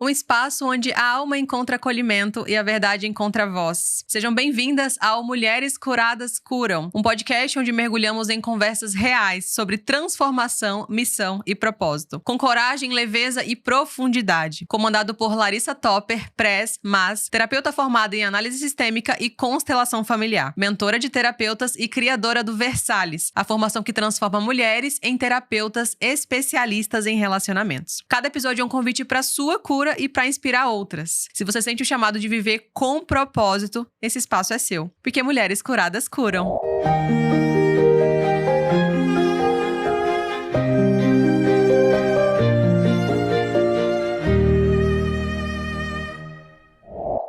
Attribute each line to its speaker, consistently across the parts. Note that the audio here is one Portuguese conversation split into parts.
Speaker 1: Um espaço onde a alma encontra acolhimento e a verdade encontra voz. Sejam bem-vindas ao Mulheres Curadas Curam, um podcast onde mergulhamos em conversas reais sobre transformação, missão e propósito. Com coragem, leveza e profundidade. Comandado por Larissa Topper, Press, Mas, terapeuta formada em análise sistêmica e constelação familiar. Mentora de terapeutas e criadora do Versalhes, a formação que transforma mulheres em terapeutas especialistas em relacionamentos. Cada episódio é um convite para sua cura e para inspirar outras. Se você sente o chamado de viver com propósito, esse espaço é seu. Porque mulheres curadas curam.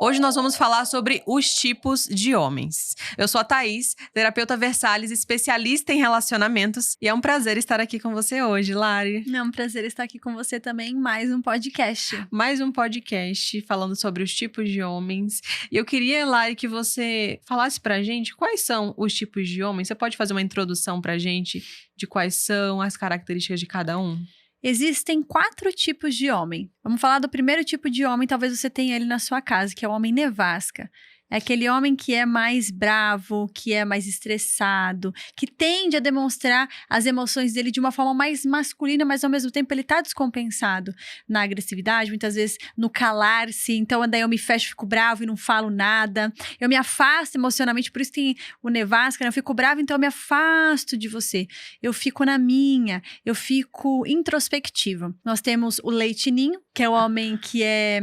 Speaker 1: Hoje nós vamos falar sobre os tipos de homens. Eu sou a Thaís, terapeuta Versalhes, especialista em relacionamentos, e é um prazer estar aqui com você hoje, Lari.
Speaker 2: É um prazer estar aqui com você também em mais um podcast.
Speaker 1: Mais um podcast falando sobre os tipos de homens. E eu queria, Lari, que você falasse pra gente quais são os tipos de homens. Você pode fazer uma introdução pra gente de quais são as características de cada um?
Speaker 2: Existem 4 tipos de homem. Vamos falar do primeiro tipo de homem, talvez você tenha ele na sua casa, que é o homem nevasca. É aquele homem que é mais bravo, que é mais estressado, que tende a demonstrar as emoções dele de uma forma mais masculina, mas ao mesmo tempo ele tá descompensado na agressividade, muitas vezes no calar-se. Então daí eu me fecho, fico bravo e não falo nada. Eu me afasto emocionalmente, por isso tem o nevasca, né? Eu fico bravo, então eu me afasto de você. Eu fico na minha, eu fico introspectiva. Nós temos o leitinho, que é o homem que é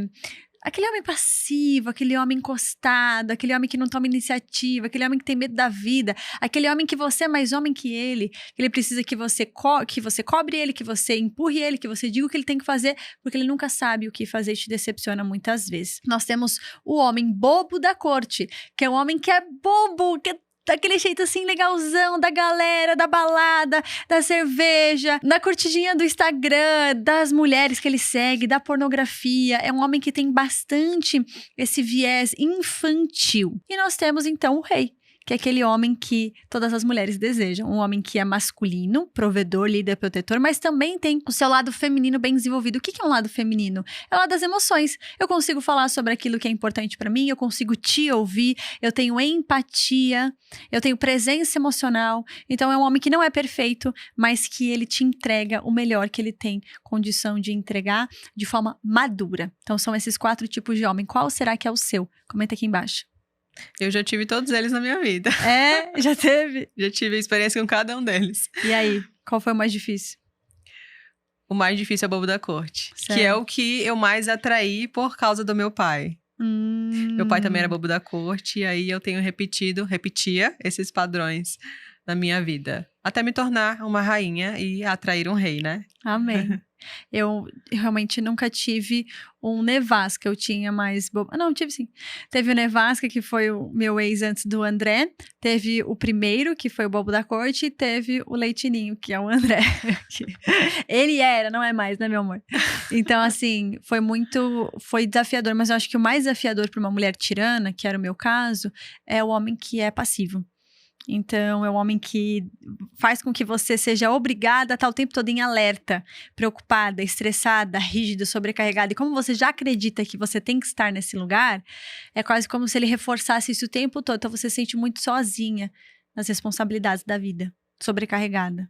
Speaker 2: aquele homem passivo, aquele homem encostado, aquele homem que não toma iniciativa, aquele homem que tem medo da vida, aquele homem que você é mais homem que ele precisa que você cobre ele, que você empurre ele, que você diga o que ele tem que fazer, porque ele nunca sabe o que fazer e te decepciona muitas vezes. Nós temos o homem bobo da corte, que é o homem que é bobo, que é daquele jeito assim legalzão da galera, da balada, da cerveja, da curtidinha do Instagram, das mulheres que ele segue, da pornografia. É um homem que tem bastante esse viés infantil. E nós temos então o rei, que é aquele homem que todas as mulheres desejam. Um homem que é masculino, provedor, líder, protetor, mas também tem o seu lado feminino bem desenvolvido. O que é um lado feminino? É o lado das emoções. Eu consigo falar sobre aquilo que é importante pra mim, eu consigo te ouvir, eu tenho empatia, eu tenho presença emocional. Então é um homem que não é perfeito, mas que ele te entrega o melhor que ele tem condição de entregar de forma madura. Então são esses 4 tipos de homem. Qual será que é o seu? Comenta aqui embaixo.
Speaker 1: Eu já tive todos eles na minha vida.
Speaker 2: É? Já teve?
Speaker 1: Já tive experiência com cada um deles.
Speaker 2: E aí? Qual foi o mais difícil?
Speaker 1: O mais difícil é o bobo da corte.
Speaker 2: Sério?
Speaker 1: Que é o que eu mais atraí por causa do meu pai. Meu pai também era bobo da corte. E aí eu tenho repetia esses padrões na minha vida. Até me tornar uma rainha e atrair um rei, né?
Speaker 2: Amém. Eu realmente nunca tive um nevasca, eu tinha mais bobo. Não, tive sim. Teve o nevasca, que foi o meu ex antes do André. Teve o primeiro, que foi o bobo da corte. E teve o leitinho, que é o André. Ele era, não é mais, né, meu amor? Então, assim, foi desafiador. Mas eu acho que o mais desafiador para uma mulher tirana, que era o meu caso, é o homem que é passivo. Então, é um homem que faz com que você seja obrigada a estar o tempo todo em alerta, preocupada, estressada, rígida, sobrecarregada. E como você já acredita que você tem que estar nesse lugar, é quase como se ele reforçasse isso o tempo todo. Então, você se sente muito sozinha nas responsabilidades da vida, sobrecarregada.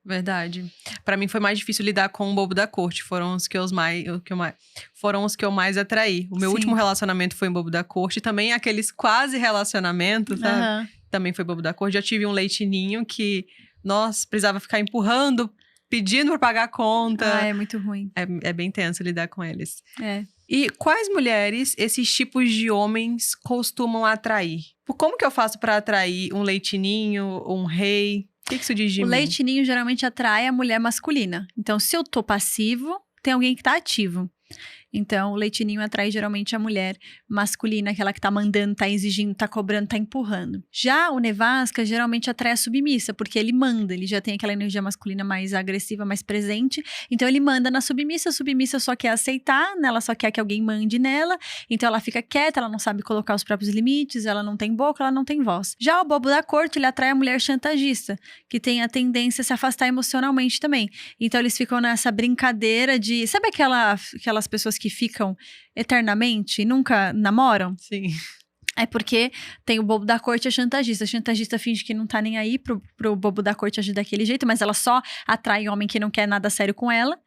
Speaker 1: Verdade. Pra mim foi mais difícil lidar com o bobo da corte. Foram os que eu mais atraí. O meu último relacionamento foi um bobo da corte. Também aqueles quase relacionamentos, sabe?
Speaker 2: Uhum.
Speaker 1: Também foi bobo da corte. Já tive um leitinho que, nossa, precisava ficar empurrando, pedindo pra pagar a conta.
Speaker 2: É muito ruim.
Speaker 1: É bem tenso lidar com eles.
Speaker 2: É.
Speaker 1: E quais mulheres esses tipos de homens costumam atrair? Como que eu faço pra atrair um leitinho, um rei? O que isso diz de mim?
Speaker 2: O leitinho geralmente atrai a mulher masculina. Então, se eu tô passivo, tem alguém que tá ativo. Então, o leitinho atrai geralmente a mulher masculina, aquela que tá mandando, tá exigindo, tá cobrando, tá empurrando. Já o nevasca geralmente atrai a submissa, porque ele manda, ele já tem aquela energia masculina mais agressiva, mais presente. Então, ele manda na submissa, a submissa só quer aceitar, né? Ela só quer que alguém mande nela. Então, ela fica quieta, ela não sabe colocar os próprios limites, ela não tem boca, ela não tem voz. Já o bobo da corte, ele atrai a mulher chantagista, que tem a tendência a se afastar emocionalmente também. Então, eles ficam nessa brincadeira de... Sabe aquela aquelas pessoas que ficam eternamente e nunca namoram?
Speaker 1: Sim.
Speaker 2: É porque tem o bobo da corte e a chantagista. A chantagista finge que não tá nem aí pro bobo da corte agir daquele jeito, mas ela só atrai homem que não quer nada sério com ela.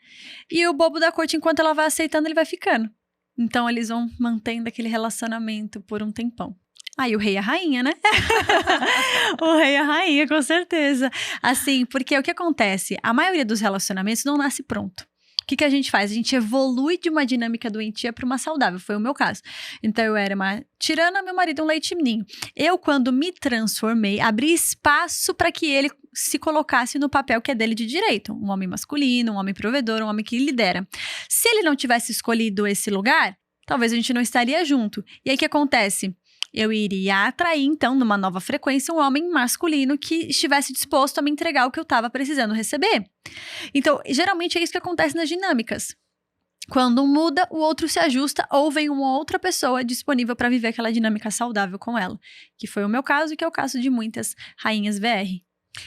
Speaker 2: E o bobo da corte, enquanto ela vai aceitando, ele vai ficando. Então, eles vão mantendo aquele relacionamento por um tempão. Aí, o rei e a rainha, né? O rei e a rainha, com certeza. Assim, porque o que acontece? A maioria dos relacionamentos não nasce pronto. O que a gente faz? A gente evolui de uma dinâmica doentia para uma saudável. Foi o meu caso. Então, eu era uma tirana, meu marido um leitinho. Eu, quando me transformei, abri espaço para que ele se colocasse no papel que é dele de direito. Um homem masculino, um homem provedor, um homem que lidera. Se ele não tivesse escolhido esse lugar, talvez a gente não estaria junto. E aí, o que acontece? Eu iria atrair, então, numa nova frequência, um homem masculino que estivesse disposto a me entregar o que eu estava precisando receber. Então, geralmente é isso que acontece nas dinâmicas. Quando um muda, o outro se ajusta ou vem uma outra pessoa disponível para viver aquela dinâmica saudável com ela. Que foi o meu caso e que é o caso de muitas rainhas VR.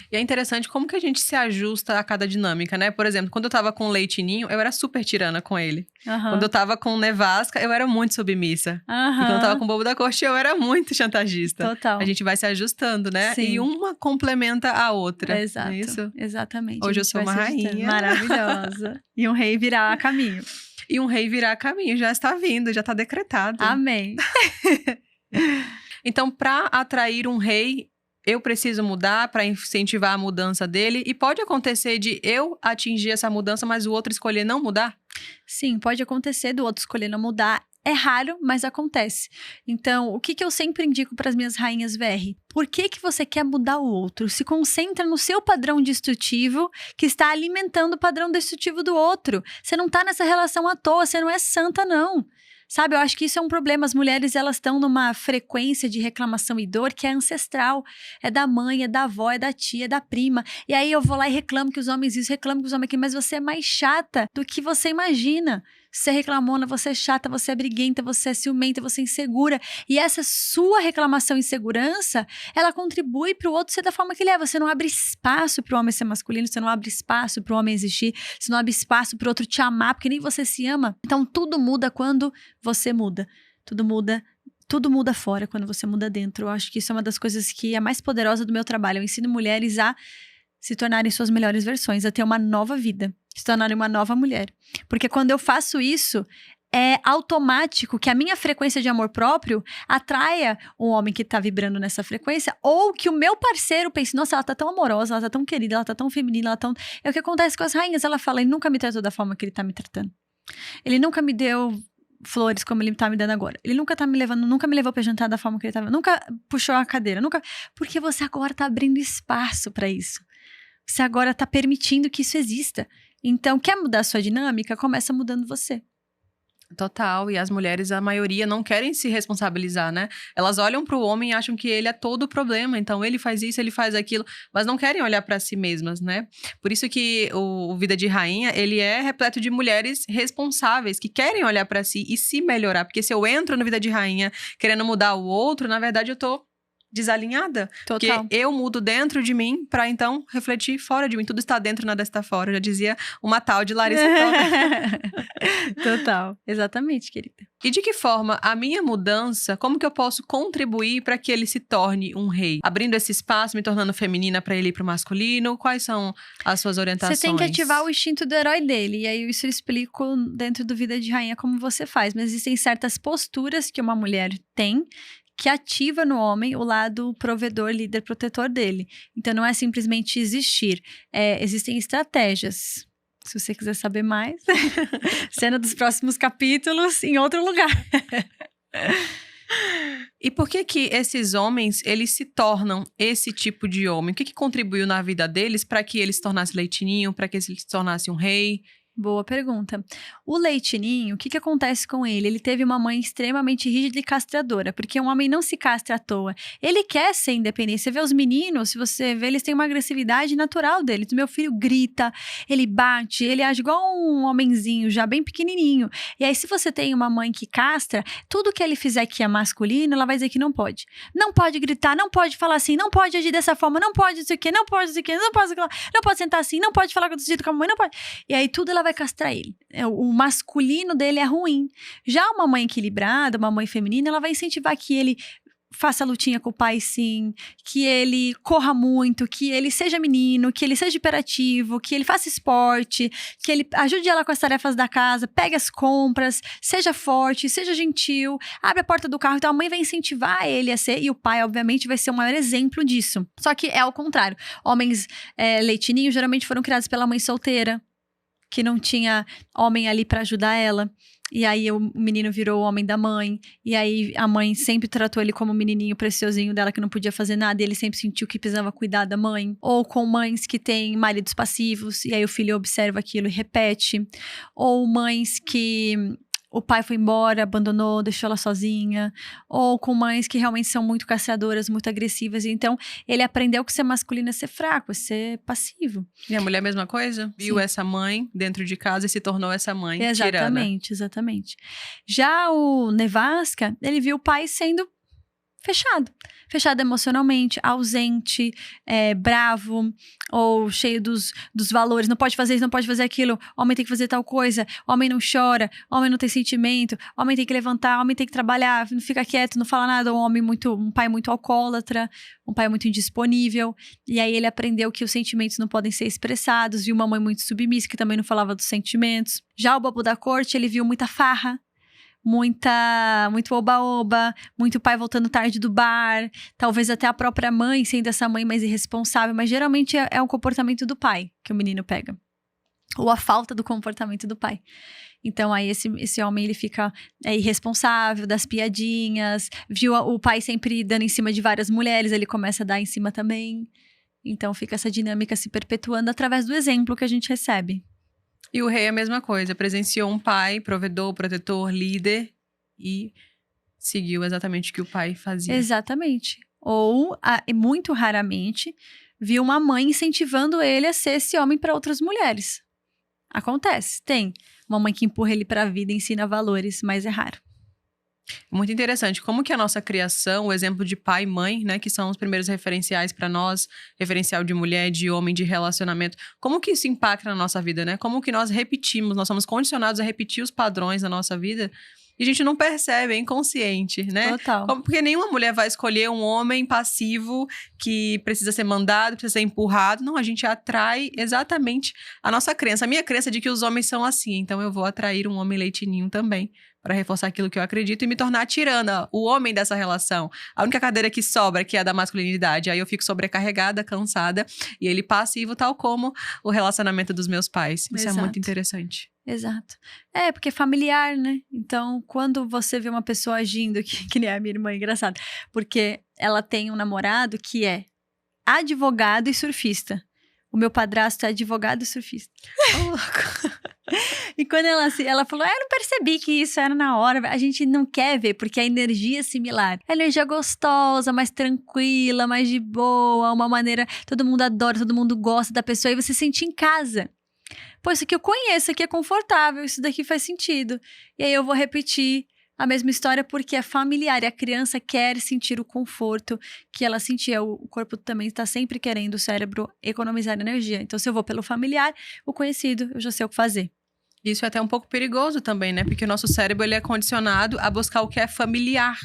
Speaker 1: E é interessante como que a gente se ajusta a cada dinâmica, né? Por exemplo, quando eu tava com o Leitinho, eu era super tirana com ele. Quando eu tava com o Nevasca, eu era muito submissa. E quando eu tava com o Bobo da Corte, eu era muito chantagista.
Speaker 2: Total.
Speaker 1: A gente vai se ajustando, né?
Speaker 2: Sim.
Speaker 1: E uma complementa a outra.
Speaker 2: Exato.
Speaker 1: Não é isso?
Speaker 2: Exatamente.
Speaker 1: Hoje eu sou uma rainha.
Speaker 2: Maravilhosa. E um rei virá a caminho.
Speaker 1: E um rei virá a caminho. Já está vindo, já está decretado.
Speaker 2: Amém.
Speaker 1: Então, para atrair um rei, eu preciso mudar para incentivar a mudança dele. E pode acontecer de eu atingir essa mudança, mas o outro escolher não mudar?
Speaker 2: Sim, pode acontecer do outro escolher não mudar. É raro, mas acontece. Então, o que eu sempre indico para as minhas rainhas VR? Por que você quer mudar o outro? Se concentra no seu padrão destrutivo que está alimentando o padrão destrutivo do outro. Você não está nessa relação à toa, você não é santa, não. Sabe, eu acho que isso é um problema. As mulheres, elas estão numa frequência de reclamação e dor que é ancestral. É da mãe, é da avó, é da tia, é da prima. E aí eu vou lá e reclamo que os homens isso, reclamo que os homens aquilo. Mas você é mais chata do que você imagina. Você é reclamona, você é chata, você é briguenta, você é ciumenta, você é insegura. E essa sua reclamação e insegurança, ela contribui para o outro ser da forma que ele é. Você não abre espaço para o homem ser masculino, você não abre espaço para o homem existir, você não abre espaço para o outro te amar, porque nem você se ama. Então, tudo muda quando você muda. Tudo muda fora quando você muda dentro. Eu acho que isso é uma das coisas que é mais poderosa do meu trabalho. Eu ensino mulheres a se tornarem suas melhores versões, a ter uma nova vida, se tornarem uma nova mulher. Porque quando eu faço isso, é automático que a minha frequência de amor próprio atraia um homem que tá vibrando nessa frequência, ou que o meu parceiro pense, nossa, ela tá tão amorosa, ela tá tão querida, ela tá tão feminina, ela tá tão... É o que acontece com as rainhas. Ela fala, ele nunca me tratou da forma que ele tá me tratando. Ele nunca me deu flores como ele tá me dando agora. Ele nunca tá me levando, nunca me levou pra jantar da forma que ele tava, nunca puxou a cadeira, nunca... Porque você agora tá abrindo espaço pra isso. Você agora tá permitindo que isso exista. Então, quer mudar a sua dinâmica? Começa mudando você.
Speaker 1: Total. E as mulheres, a maioria, não querem se responsabilizar, né? Elas olham pro homem e acham que ele é todo o problema. Então, ele faz isso, ele faz aquilo. Mas não querem olhar pra si mesmas, né? Por isso que o Vida de Rainha, ele é repleto de mulheres responsáveis, que querem olhar pra si e se melhorar. Porque se eu entro no Vida de Rainha querendo mudar o outro, na verdade, eu tô desalinhada.
Speaker 2: Total.
Speaker 1: Porque eu mudo dentro de mim pra, então, refletir fora de mim. Tudo está dentro, nada está fora. Já dizia uma tal de Larissa Toca.
Speaker 2: Total. Exatamente, querida.
Speaker 1: E de que forma a minha mudança, como que eu posso contribuir para que ele se torne um rei? Abrindo esse espaço, me tornando feminina para ele ir pro masculino? Quais são as suas orientações?
Speaker 2: Você tem que ativar o instinto do herói dele. E aí, isso eu explico dentro do Vida de Rainha como você faz. Mas existem certas posturas que uma mulher tem que ativa no homem o lado provedor, líder, protetor dele. Então, não é simplesmente existir. Existem estratégias. Se você quiser saber mais, cena dos próximos capítulos em outro lugar.
Speaker 1: E por que que esses homens, eles se tornam esse tipo de homem? O que que contribuiu na vida deles para que ele se tornasse leitinho, para que ele se tornasse um rei?
Speaker 2: Boa pergunta. O leitinho, o que acontece com ele? Ele teve uma mãe extremamente rígida e castradora, porque um homem não se castra à toa. Ele quer ser independente. Você vê os meninos, se você vê, eles têm uma agressividade natural deles. Meu filho grita, ele bate, ele age igual um homenzinho, já bem pequenininho. E aí, se você tem uma mãe que castra, tudo que ele fizer que é masculino, ela vai dizer que não pode. Não pode gritar, não pode falar assim, não pode agir dessa forma, não pode isso aqui, não pode isso aqui, não pode sentar assim, não pode falar com o jeito com a mãe, não pode. E aí, tudo ela ela vai castrar ele. O masculino dele é ruim. Já uma mãe equilibrada, uma mãe feminina, ela vai incentivar que ele faça lutinha com o pai, sim, que ele corra muito, que ele seja menino, que ele seja hiperativo, que ele faça esporte, que ele ajude ela com as tarefas da casa, pegue as compras, seja forte, seja gentil, abre a porta do carro. Então a mãe vai incentivar ele a ser, e o pai, obviamente, vai ser o maior exemplo disso. Só que é ao contrário. Homens leitinhos geralmente foram criados pela mãe solteira, que não tinha homem ali pra ajudar ela. E aí o menino virou o homem da mãe. E aí a mãe sempre tratou ele como o menininho preciosinho dela que não podia fazer nada. E ele sempre sentiu que precisava cuidar da mãe. Ou com mães que têm maridos passivos. E aí o filho observa aquilo e repete. Ou mães que o pai foi embora, abandonou, deixou ela sozinha. Ou com mães que realmente são muito castradoras, muito agressivas. Então, ele aprendeu que ser masculino é ser fraco, é ser passivo.
Speaker 1: E a mulher, a mesma coisa? Viu essa mãe dentro de casa e se tornou essa mãe
Speaker 2: Exatamente,
Speaker 1: tirana.
Speaker 2: exatamente. Já o Nevasca, ele viu o pai sendo fechado emocionalmente, ausente, bravo, ou cheio dos valores, não pode fazer isso, não pode fazer aquilo, homem tem que fazer tal coisa, homem não chora, homem não tem sentimento, homem tem que levantar, homem tem que trabalhar, não fica quieto, não fala nada, um pai muito alcoólatra, um pai muito indisponível, e aí ele aprendeu que os sentimentos não podem ser expressados, viu uma mãe muito submissa que também não falava dos sentimentos. Já o bobo da corte, ele viu muita farra, muito oba-oba, muito pai voltando tarde do bar, talvez até a própria mãe sendo essa mãe mais irresponsável, mas geralmente é o comportamento do pai que o menino pega, ou a falta do comportamento do pai. Então aí esse homem ele fica irresponsável, das piadinhas, viu o pai sempre dando em cima de várias mulheres, ele começa a dar em cima também, então fica essa dinâmica se perpetuando através do exemplo que a gente recebe.
Speaker 1: E o rei é a mesma coisa, presenciou um pai, provedor, protetor, líder e seguiu exatamente o que o pai fazia.
Speaker 2: Exatamente. Ou, muito raramente, viu uma mãe incentivando ele a ser esse homem para outras mulheres. Acontece, tem. Uma mãe que empurra ele para a vida e ensina valores, mas é raro.
Speaker 1: Muito interessante. Como que a nossa criação, o exemplo de pai e mãe, né, que são os primeiros referenciais para nós, referencial de mulher, de homem, de relacionamento, como que isso impacta na nossa vida, né? Como que nós repetimos, nós somos condicionados a repetir os padrões da nossa vida e a gente não percebe, é inconsciente, né?
Speaker 2: Total.
Speaker 1: Porque nenhuma mulher vai escolher um homem passivo que precisa ser mandado, precisa ser empurrado. Não, a gente atrai exatamente a nossa crença. A minha crença é de que os homens são assim, então eu vou atrair um homem leitinho também, para reforçar aquilo que eu acredito e me tornar a tirana, o homem dessa relação. A única cadeira que sobra, que é a da masculinidade. Aí eu fico sobrecarregada, cansada, e ele passivo, tal como o relacionamento dos meus pais. Isso
Speaker 2: Exato.
Speaker 1: é muito interessante.
Speaker 2: Exato. Porque é familiar, né? Então, quando você vê uma pessoa agindo, que nem a minha irmã, engraçado, porque ela tem um namorado que é advogado e surfista. O meu padrasto é advogado e surfista. Oh, louco. E quando ela falou, eu não percebi que isso era na hora. A gente não quer ver, porque a energia é similar. A energia gostosa, mais tranquila, mais de boa, uma maneira... Todo mundo adora, todo mundo gosta da pessoa e você se sente em casa. Pô, isso aqui eu conheço, isso aqui é confortável, isso daqui faz sentido. E aí eu vou repetir a mesma história porque é familiar e a criança quer sentir o conforto que ela sentia. O corpo também está sempre querendo, o cérebro, economizar energia. Então, se eu vou pelo familiar, o conhecido, eu já sei o que fazer.
Speaker 1: Isso é até um pouco perigoso também, né? Porque o nosso cérebro, ele é condicionado a buscar o que é familiar.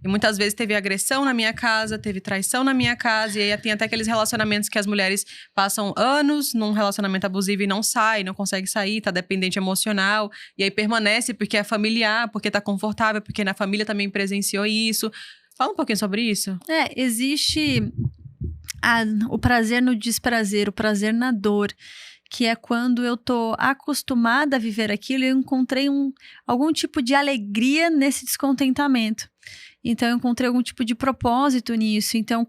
Speaker 1: E muitas vezes teve agressão na minha casa, teve traição na minha casa. E aí tem até aqueles relacionamentos que as mulheres passam anos num relacionamento abusivo e não sai, não consegue sair, tá dependente emocional. E aí permanece porque é familiar, porque tá confortável, porque na família também presenciou isso. Fala um pouquinho sobre isso.
Speaker 2: Existe o prazer no desprazer, o prazer na dor. Que é quando eu tô acostumada a viver aquilo e eu encontrei algum tipo de alegria nesse descontentamento. Então, eu encontrei algum tipo de propósito nisso. Então,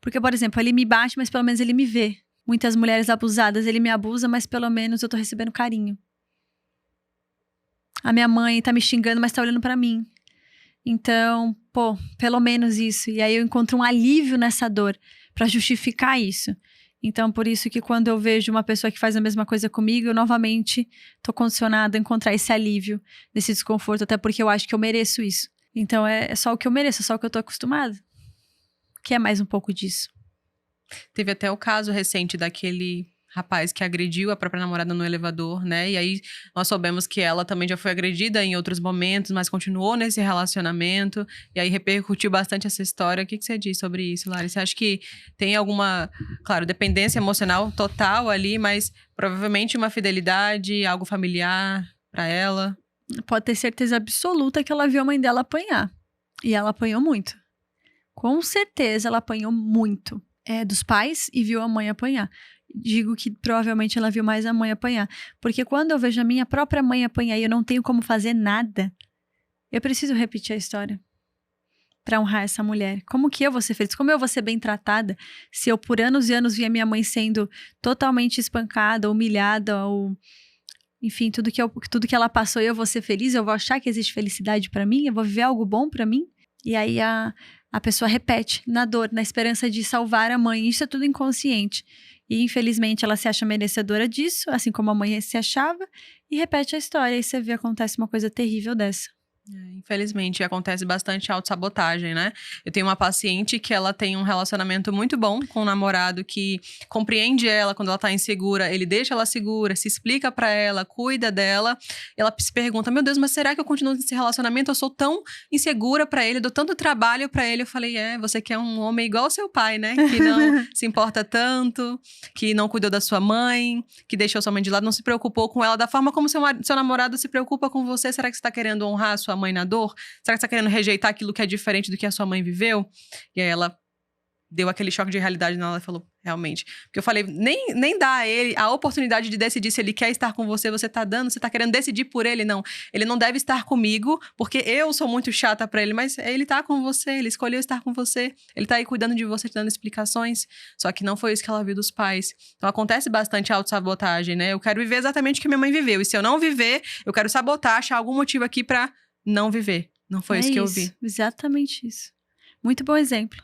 Speaker 2: porque, por exemplo, ele me bate, mas pelo menos ele me vê. Muitas mulheres abusadas, ele me abusa, mas pelo menos eu tô recebendo carinho. A minha mãe tá me xingando, mas tá olhando pra mim. Então, pelo menos isso. E aí eu encontro um alívio nessa dor pra justificar isso. Então, por isso que quando eu vejo uma pessoa que faz a mesma coisa comigo, eu novamente tô condicionada a encontrar esse alívio, desse desconforto, até porque eu acho que eu mereço isso. Então, é só o que eu mereço, é só o que eu tô acostumada. Que é mais um pouco disso.
Speaker 1: Teve até o caso recente daquele rapaz que agrediu a própria namorada no elevador, né? E aí nós soubemos que ela também já foi agredida em outros momentos, mas continuou nesse relacionamento. E aí repercutiu bastante essa história. O que você diz sobre isso, Lari? Você acha que tem alguma, claro, dependência emocional total ali, mas provavelmente uma fidelidade, algo familiar pra ela?
Speaker 2: Pode ter certeza absoluta que ela viu a mãe dela apanhar. E ela apanhou muito. Com certeza ela apanhou muito. Dos pais e viu a mãe apanhar. Digo que provavelmente ela viu mais a mãe apanhar. Porque quando eu vejo a minha própria mãe apanhar e eu não tenho como fazer nada, eu preciso repetir a história pra honrar essa mulher. Como que eu vou ser feliz? Como eu vou ser bem tratada se eu por anos e anos via minha mãe sendo totalmente espancada, humilhada ou... Enfim, tudo que ela passou, eu vou ser feliz, eu vou achar que existe felicidade pra mim, eu vou viver algo bom pra mim. E aí a pessoa repete na dor, na esperança de salvar a mãe. Isso é tudo inconsciente. E infelizmente ela se acha merecedora disso, assim como a mãe se achava, e repete a história. E você vê, acontece uma coisa terrível dessa.
Speaker 1: Infelizmente, acontece bastante autossabotagem, né? Eu tenho uma paciente que ela tem um relacionamento muito bom com um namorado que compreende ela quando ela tá insegura, ele deixa ela segura, se explica pra ela, cuida dela. Ela se pergunta, meu Deus, mas será que eu continuo nesse relacionamento? Eu sou tão insegura pra ele, dou tanto trabalho pra ele. Eu falei, você quer um homem igual ao seu pai, né? Que não se importa tanto, que não cuidou da sua mãe, que deixou sua mãe de lado, não se preocupou com ela da forma como seu namorado se preocupa com você. Será que você tá querendo honrar a sua mãe na dor? Será que você tá querendo rejeitar aquilo que é diferente do que a sua mãe viveu? E aí ela deu aquele choque de realidade nela e falou, realmente. Porque eu falei, nem dá a ele a oportunidade de decidir se ele quer estar com você, você tá dando, você tá querendo decidir por ele, não. Ele não deve estar comigo, porque eu sou muito chata pra ele, mas ele tá com você, ele escolheu estar com você, ele tá aí cuidando de você, te dando explicações, só que não foi isso que ela viu dos pais. Então acontece bastante autossabotagem, né? Eu quero viver exatamente o que minha mãe viveu, e se eu não viver, eu quero sabotar, achar algum motivo aqui pra não viver. Não foi isso que eu vi.
Speaker 2: Exatamente isso. Muito bom exemplo.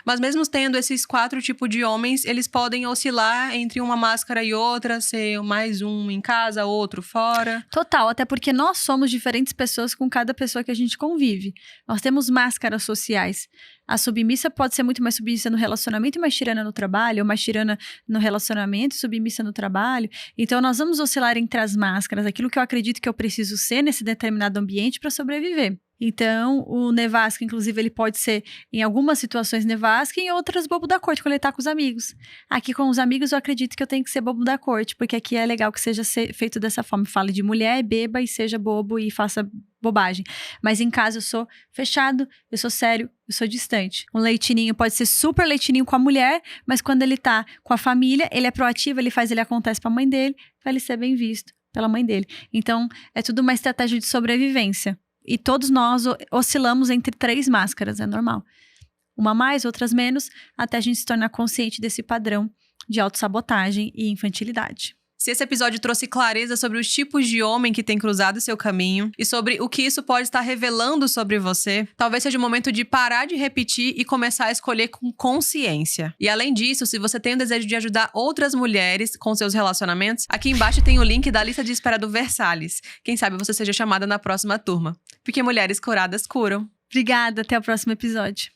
Speaker 1: Mas mesmo tendo esses 4 tipos de homens, eles podem oscilar entre uma máscara e outra, ser mais um em casa, outro fora.
Speaker 2: Total, até porque nós somos diferentes pessoas com cada pessoa que a gente convive. Nós temos máscaras sociais. A submissa pode ser muito mais submissa no relacionamento e mais tirana no trabalho, ou mais tirana no relacionamento e submissa no trabalho. Então, nós vamos oscilar entre as máscaras, aquilo que eu acredito que eu preciso ser nesse determinado ambiente para sobreviver. Então, o nevasca, inclusive, ele pode ser, em algumas situações, nevasca e em outras, bobo da corte, quando ele tá com os amigos. Aqui, com os amigos, eu acredito que eu tenho que ser bobo da corte, porque aqui é legal que seja feito dessa forma. Fale de mulher, beba e seja bobo e faça bobagem. Mas em casa, eu sou fechado, eu sou sério, eu sou distante. Um leitinho pode ser super leitinho com a mulher, mas quando ele tá com a família, ele é proativo, ele acontece pra mãe dele, pra ele ser bem visto pela mãe dele. Então, é tudo uma estratégia de sobrevivência. E todos nós oscilamos entre 3 máscaras, é normal. Uma mais, outras menos, até a gente se tornar consciente desse padrão de autossabotagem e infantilidade.
Speaker 1: Se esse episódio trouxe clareza sobre os tipos de homem que tem cruzado seu caminho e sobre o que isso pode estar revelando sobre você, talvez seja o momento de parar de repetir e começar a escolher com consciência. E além disso, se você tem o desejo de ajudar outras mulheres com seus relacionamentos, aqui embaixo tem o link da lista de espera do Versalhes. Quem sabe você seja chamada na próxima turma. Porque mulheres curadas curam.
Speaker 2: Obrigada, até o próximo episódio.